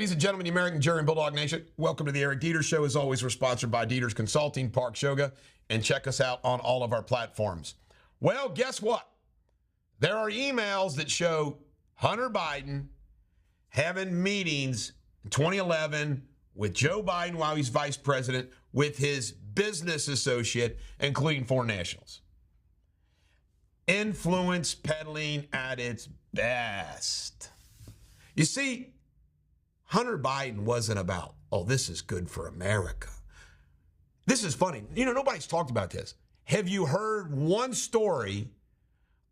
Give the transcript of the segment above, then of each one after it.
Ladies and gentlemen, the American Jury and Bulldog Nation, welcome to the Eric Deters Show. As always, we're sponsored by Deters Consulting, Park Shoga, and check us out on all of our platforms. Well, guess what? There are emails that show Hunter Biden having meetings in 2011 with Joe Biden while he's vice president with his business associate, including foreign nationals. Influence peddling at its best. You see, Hunter Biden wasn't about, oh, this is good for America. This is funny. You know, nobody's talked about this. Have you heard one story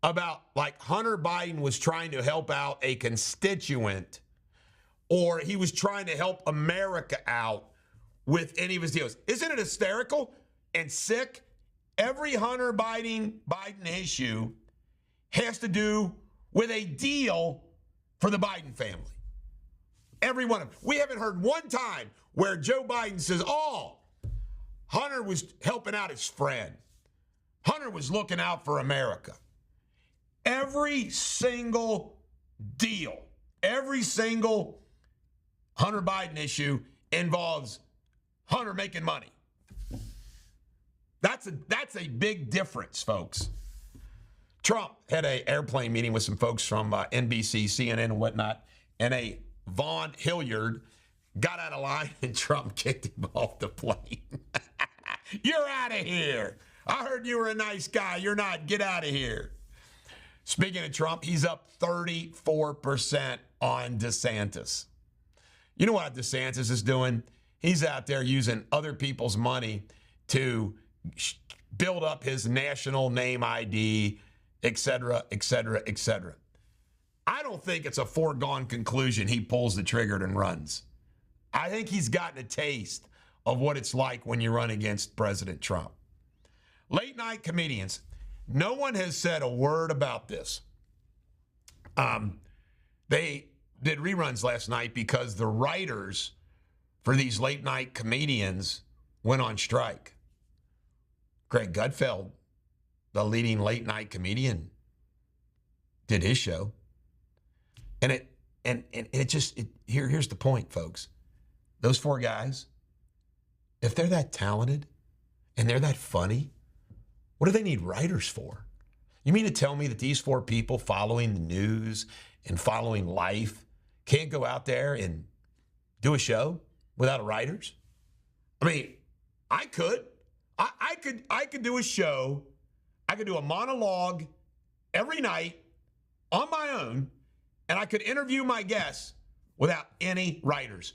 about like Hunter Biden was trying to help out a constituent or he was trying to help America out with any of his deals? Isn't it hysterical and sick? Every Hunter Biden issue has to do with a deal for the Biden family. Every one of them. We haven't heard one time where Joe Biden says, oh, Hunter was helping out his friend. Hunter was looking out for America. Every single deal, every single Hunter Biden issue involves Hunter making money. That's a big difference, folks. Trump had an airplane meeting with some folks from NBC, CNN, and whatnot, and a Vaughn Hilliard got out of line and Trump kicked him off the plane. You're out of here. I heard you were a nice guy. You're not. Get out of here. Speaking of Trump, he's up 34% on DeSantis. You know what DeSantis is doing? He's out there using other people's money to build up his national name ID, et cetera, et cetera, et cetera. I don't think it's a foregone conclusion he pulls the trigger and runs. I think he's gotten a taste of what it's like when you run against President Trump. Late night comedians. No one has said a word about this. They did reruns last night because the writers for these late night comedians went on strike. Greg Gutfeld, the leading late night comedian, did his show. Here's the point, folks. Those four guys, if they're that talented and they're that funny, what do they need writers for? You mean to tell me that these four people following the news and following life can't go out there and do a show without writers? I mean, I could. I could do a show. I could do a monologue every night on my own, and I could interview my guests without any writers.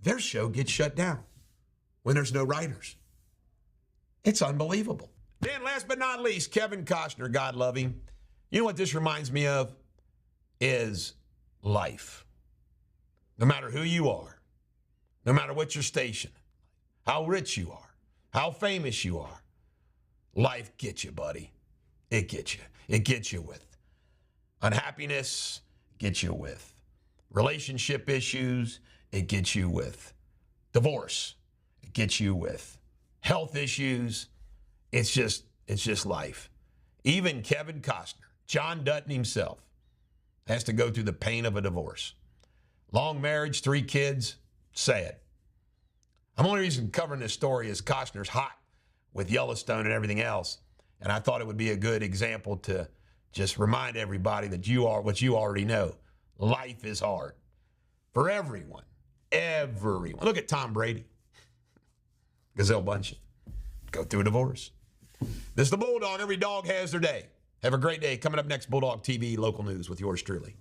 Their show gets shut down when there's no writers. It's unbelievable. Then last but not least, Kevin Costner, God love him. You know what this reminds me of? Is life. No matter who you are, no matter what your station, how rich you are, how famous you are, life gets you, buddy. It gets you. It gets you with unhappiness, it gets you with relationship issues, it gets you with divorce, it gets you with health issues. It's just life. Even Kevin Costner, John Dutton himself, has to go through the pain of a divorce. Long marriage, 3 kids, sad. The only reason covering this story is Costner's hot with Yellowstone and everything else. And I thought it would be a good example to just remind everybody that you are what you already know. Life is hard for everyone. Everyone. Look at Tom Brady. Gazelle Bunchen. Go through a divorce. This is the Bulldog. Every dog has their day. Have a great day. Coming up next, Bulldogtv local news with yours truly.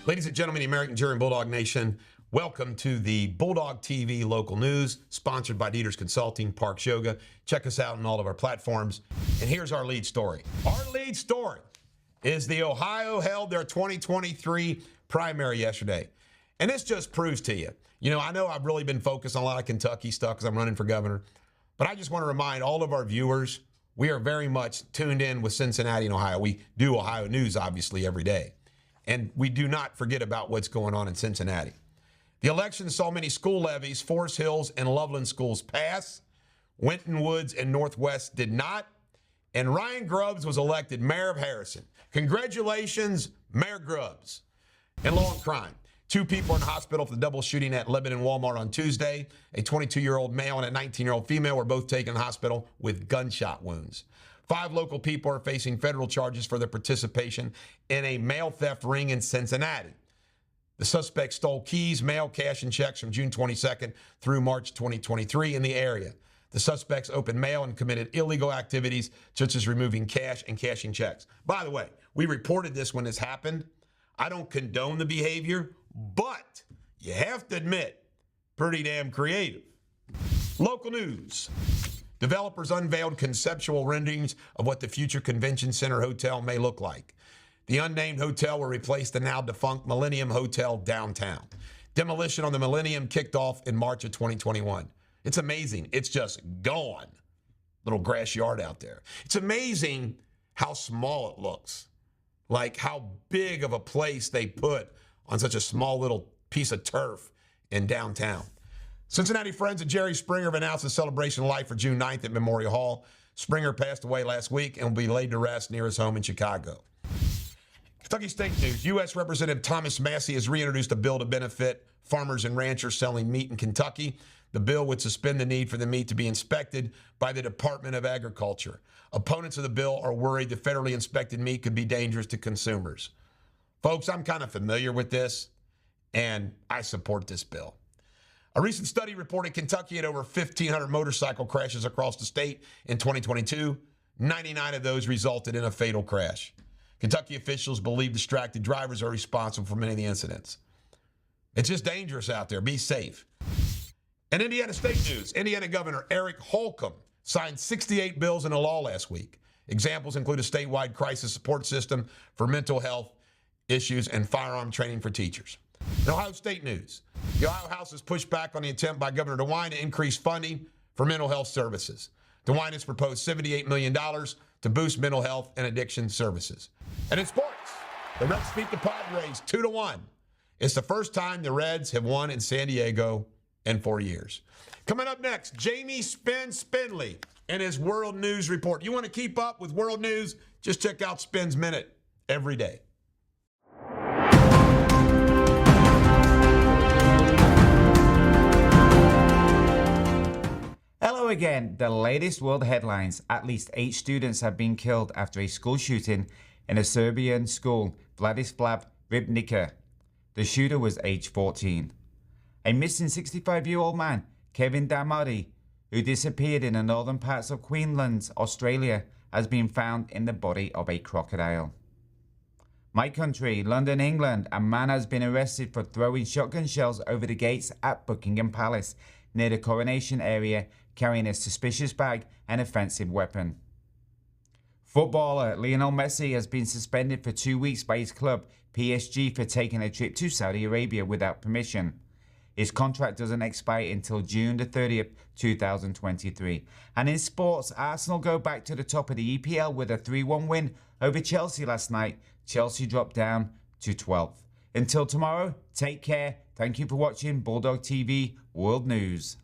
Ladies and gentlemen, the American Jury and Bulldog Nation, welcome to the Bulldogtv local news, sponsored by Deters Consulting, Park Shoga. Check us out on all of our platforms. And here's our lead story. Our lead story is the Ohio held their 2023 primary yesterday. And this just proves to you, I know I've really been focused on a lot of Kentucky stuff because I'm running for governor, but I just want to remind all of our viewers, we are very much tuned in with Cincinnati and Ohio. We do Ohio news, obviously, every day. And we do not forget about what's going on in Cincinnati. The election saw many school levies, Forest Hills and Loveland schools pass. Winton Woods and Northwest did not. and Ryan Grubbs was elected mayor of Harrison. Congratulations, Mayor Grubbs. And law and crime. 2 people in the hospital for the double shooting at Lebanon Walmart on Tuesday. A 22-year-old male and a 19-year-old female were both taken to the hospital with gunshot wounds. 5 local people are facing federal charges for their participation in a mail theft ring in Cincinnati. The suspect stole keys, mail, cash, and checks from June 22nd through March 2023 in the area. The suspects opened mail and committed illegal activities such as removing cash and cashing checks. By the way, we reported this when this happened. I don't condone the behavior, but you have to admit, pretty damn creative. Local news. Developers unveiled conceptual renderings of what the future convention center hotel may look like. The unnamed hotel will replace the now defunct Millennium Hotel downtown. Demolition on the Millennium kicked off in March of 2021. It's amazing. It's just gone. Little grass yard out there. It's amazing how small it looks. Like how big of a place they put on such a small little piece of turf in downtown. Cincinnati friends of Jerry Springer have announced a celebration of life for June 9th at Memorial Hall. Springer passed away last week and will be laid to rest near his home in Chicago. Kentucky State News. U.S. Representative Thomas Massey has reintroduced a bill to benefit farmers and ranchers selling meat in Kentucky. The bill would suspend the need for the meat to be inspected by the Department of Agriculture. Opponents of the bill are worried that federally inspected meat could be dangerous to consumers. Folks, I'm kind of familiar with this, and I support this bill. A recent study reported Kentucky had over 1,500 motorcycle crashes across the state in 2022. 99 of those resulted in a fatal crash. Kentucky officials believe distracted drivers are responsible for many of the incidents. It's just dangerous out there. Be safe. And Indiana State News. Indiana Governor Eric Holcomb signed 68 bills into law last week. Examples include a statewide crisis support system for mental health issues and firearm training for teachers. In Ohio State News. The Ohio House has pushed back on the attempt by Governor DeWine to increase funding for mental health services. DeWine has proposed $78 million to boost mental health and addiction services. And in sports, the Reds beat the Padres 2-1. It's the first time the Reds have won in San Diego in 4 years. Coming up next, Jamie Spindley and his World News Report. You want to keep up with world news? Just check out Spin's Minute every day. Hello again. The latest world headlines. At least 8 students have been killed after a school shooting in a Serbian school, Vladislav Ribnica. The shooter was age 14. A missing 65-year-old man, Kevin Damari, who disappeared in the northern parts of Queensland, Australia, has been found in the body of a crocodile. My country, London, England, a man has been arrested for throwing shotgun shells over the gates at Buckingham Palace near the coronation area, carrying a suspicious bag and offensive weapon. Footballer Lionel Messi has been suspended for 2 weeks by his club, PSG, for taking a trip to Saudi Arabia without permission. His contract doesn't expire until June the 30th, 2023. And in sports, Arsenal go back to the top of the EPL with a 3-1 win over Chelsea last night. Chelsea dropped down to 12th. Until tomorrow, take care. Thank you for watching Bulldog TV World News.